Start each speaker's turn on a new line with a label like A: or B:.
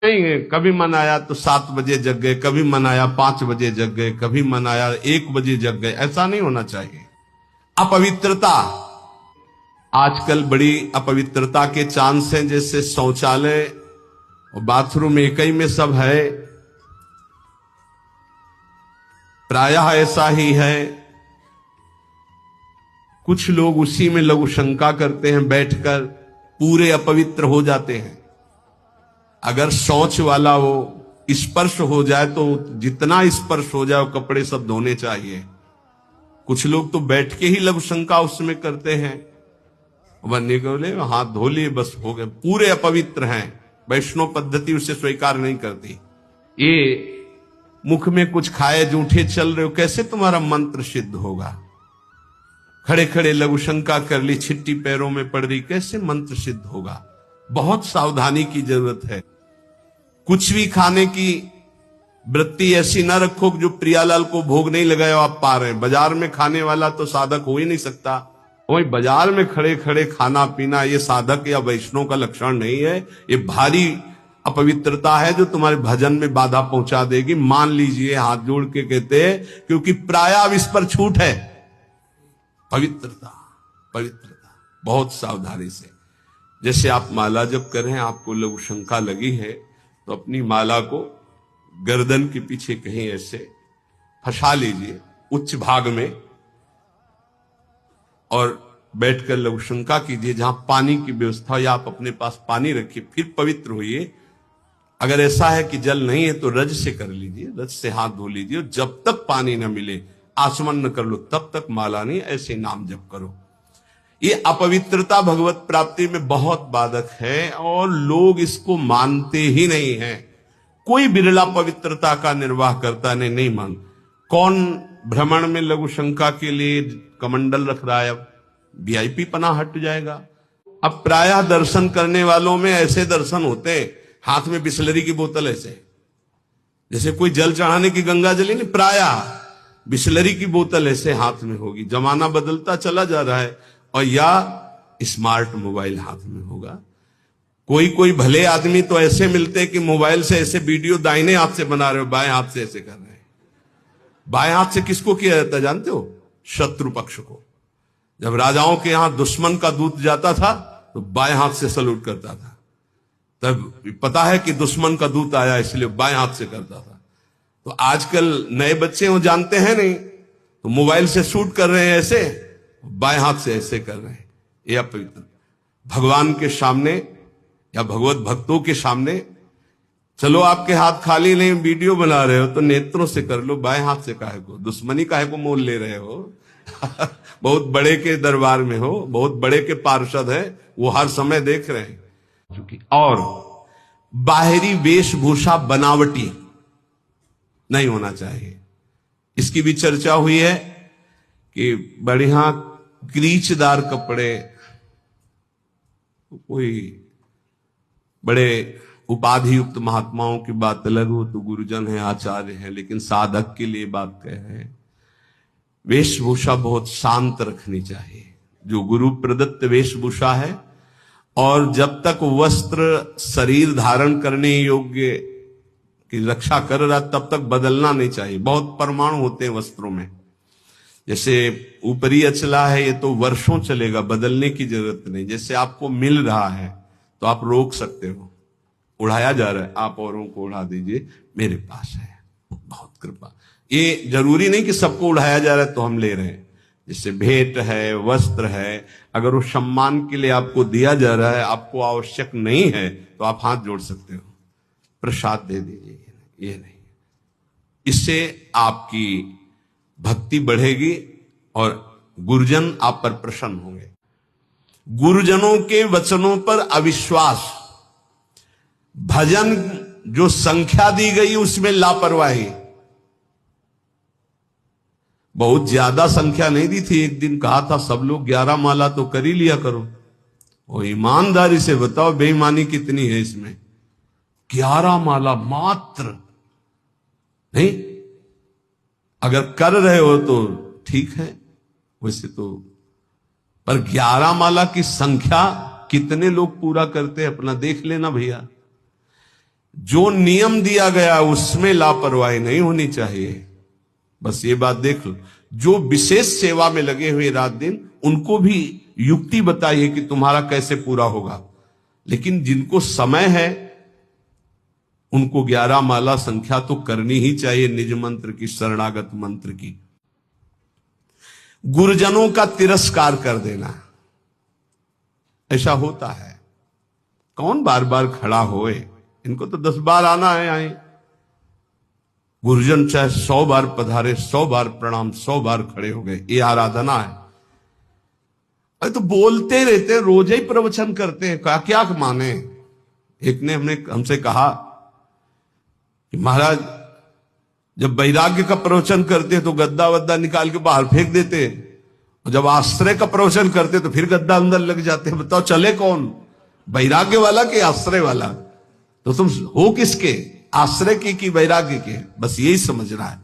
A: नहीं है। कभी मन आया तो 7 बजे जग गए, कभी मन आया 5 बजे जग गए, कभी मन आया 1 बजे जग गए, ऐसा नहीं होना चाहिए। अपवित्रता, आजकल बड़ी अपवित्रता के चांस हैं, जैसे शौचालय और बाथरूम एक ही में सब है, प्रायः ऐसा ही है। कुछ लोग उसी में लघु शंका करते हैं, बैठकर पूरे अपवित्र हो जाते हैं। अगर शौच वाला वो स्पर्श हो जाए तो जितना स्पर्श हो जाए वो कपड़े सब धोने चाहिए। कुछ लोग तो बैठ के ही लघु शंका उसमें करते हैं, बनने को बोले हाथ धो लिए बस हो गए, पूरे अपवित्र हैं। वैष्णव पद्धति उसे स्वीकार नहीं करती। ये मुख में कुछ खाए जूठे चल रहे हो, कैसे तुम्हारा मंत्र सिद्ध होगा? खड़े खड़े लघु शंका कर ली, छिट्टी पैरों में पड़ रही, कैसे मंत्र सिद्ध होगा? बहुत सावधानी की जरूरत है। कुछ भी खाने की वृत्ति ऐसी ना रखो जो प्रियालाल को भोग नहीं लगाया आप पा रहे हैं। बाजार में खाने वाला तो साधक हो ही नहीं सकता। वही बाजार में खड़े खड़े खाना पीना ये साधक या वैष्णव का लक्षण नहीं है। ये भारी अपवित्रता है जो तुम्हारे भजन में बाधा पहुंचा देगी। मान लीजिए, हाथ जोड़ के कहते हैं, क्योंकि प्रायः इस पर छूट है। पवित्रता, पवित्रता बहुत सावधानी से। जैसे आप माला जप कर रहे हैं, आपको लघु शंका लगी है, तो अपनी माला को गर्दन के पीछे कहीं ऐसे फंसा लीजिए उच्च भाग में, और बैठकर लघु शंका कीजिए। जहां पानी की व्यवस्था हो या आप अपने पास पानी रखिए, फिर पवित्र होइए। अगर ऐसा है कि जल नहीं है तो रज से कर लीजिए, रज से हाथ धो लीजिए। जब तक पानी न मिले, आचमन न कर लो, तब तक माला नहीं, ऐसे नाम जप करो। ये अपवित्रता भगवत प्राप्ति में बहुत बाधक है और लोग इसको मानते ही नहीं हैं। कोई बिरला पवित्रता का निर्वाह करता नहीं मान। कौन भ्रमण में लघु शंका के लिए कमंडल रख रहा है? अब वीआईपी पना हट जाएगा। अब प्रायः दर्शन करने वालों में ऐसे दर्शन होते हैं, हाथ में बिस्लरी की बोतल ऐसे, जैसे कोई जल चढ़ाने की गंगा जली नहीं, प्रायः बिस्लरी की बोतल ऐसे हाथ में होगी। जमाना बदलता चला जा रहा है, और या स्मार्ट मोबाइल हाथ में होगा। कोई कोई भले आदमी तो ऐसे मिलते हैं कि मोबाइल से ऐसे वीडियो दाहिने हाथ से बना रहे हो, बाएं हाथ से ऐसे कर रहे हैं। बाएं हाथ से किसको किया जाता है जानते हो? शत्रु पक्ष को। जब राजाओं के यहां दुश्मन का दूत जाता था तो बाएं हाथ से सलूट करता था। तब पता है कि दुश्मन का दूत आया, इसलिए बाएं हाथ से करता था। तो आजकल नए बच्चे वो जानते हैं नहीं, तो मोबाइल से शूट कर रहे हैं ऐसे, बाएं हाथ से ऐसे कर रहे हैं। ये अपवित्र। भगवान के सामने या भगवत भक्तों के सामने, चलो आपके हाथ खाली नहीं, वीडियो बना रहे हो तो नेत्रों से कर लो, बाएं हाथ से काहे को? दुश्मनी काहे को मोल ले रहे हो? बहुत बड़े के दरबार में हो, बहुत बड़े के पार्षद है, वो हर समय देख रहे हैं। और बाहरी वेशभूषा बनावटी नहीं होना चाहिए। इसकी भी चर्चा हुई है कि बढ़िया क्रीचदार कपड़े, कोई बड़े उपाधि युक्त महात्माओं की बात अलग हो, तो गुरुजन है, आचार्य है, लेकिन साधक के लिए बात कह रहे हैं। वेशभूषा बहुत शांत रखनी चाहिए, जो गुरु प्रदत्त वेशभूषा है। और जब तक वस्त्र शरीर धारण करने योग्य की रक्षा कर रहा, तब तक बदलना नहीं चाहिए। बहुत परमाणु होते हैं वस्त्रों में, जैसे ऊपरी अचला है, ये तो वर्षों चलेगा, बदलने की जरूरत नहीं। जैसे आपको मिल रहा है तो आप रोक सकते हो, उड़ाया जा रहा है, आप औरों को उड़ा दीजिए, मेरे पास है, बहुत कृपा। ये जरूरी नहीं कि सबको उड़ाया जा रहा है तो हम ले रहे हैं। जैसे भेंट है, वस्त्र है, अगर वो सम्मान के लिए आपको दिया जा रहा है, आपको आवश्यक नहीं है, तो आप हाथ जोड़ सकते हो, प्रसाद दे दीजिए। ये नहीं, इससे आपकी भक्ति बढ़ेगी और गुरुजन आप पर प्रसन्न होंगे। गुरुजनों के वचनों पर अविश्वास, भजन जो संख्या दी गई उसमें लापरवाही। बहुत ज्यादा संख्या नहीं दी थी, एक दिन कहा था सब लोग 11 माला तो कर ही लिया करो। और ईमानदारी से बताओ बेईमानी कितनी है इसमें? 11 माला मात्र नहीं, अगर कर रहे हो तो ठीक है, वैसे तो, पर 11 माला की संख्या कितने लोग पूरा करते हैं अपना देख लेना भैया। जो नियम दिया गया उसमें लापरवाही नहीं होनी चाहिए। बस ये बात देख लो, जो विशेष सेवा में लगे हुए रात दिन, उनको भी युक्ति बताइए कि तुम्हारा कैसे पूरा होगा। लेकिन जिनको समय है उनको 11 माला संख्या तो करनी ही चाहिए, निज मंत्र की, शरणागत मंत्र की। गुरुजनों का तिरस्कार कर देना, ऐसा होता है। कौन बार बार खड़ा होए, इनको तो 10 बार आना है। आए गुरुजन चाहे 100 बार पधारे, 100 बार प्रणाम, 100 बार खड़े हो गए, ये आराधना है। अरे तो बोलते रहते, रोज ही प्रवचन करते हैं, क्या माने। एक ने हमसे कहा कि महाराज जब वैराग्य का प्रवचन करते तो गद्दा वद्दा निकाल के बाहर फेंक देते, और जब आश्रय का प्रवचन करते तो फिर गद्दा अंदर लग जाते। बताओ चले कौन, वैराग्य वाला कि आश्रय वाला? तो तुम हो किसके, आश्रय की कि वैराग्य के? बस यही समझना है।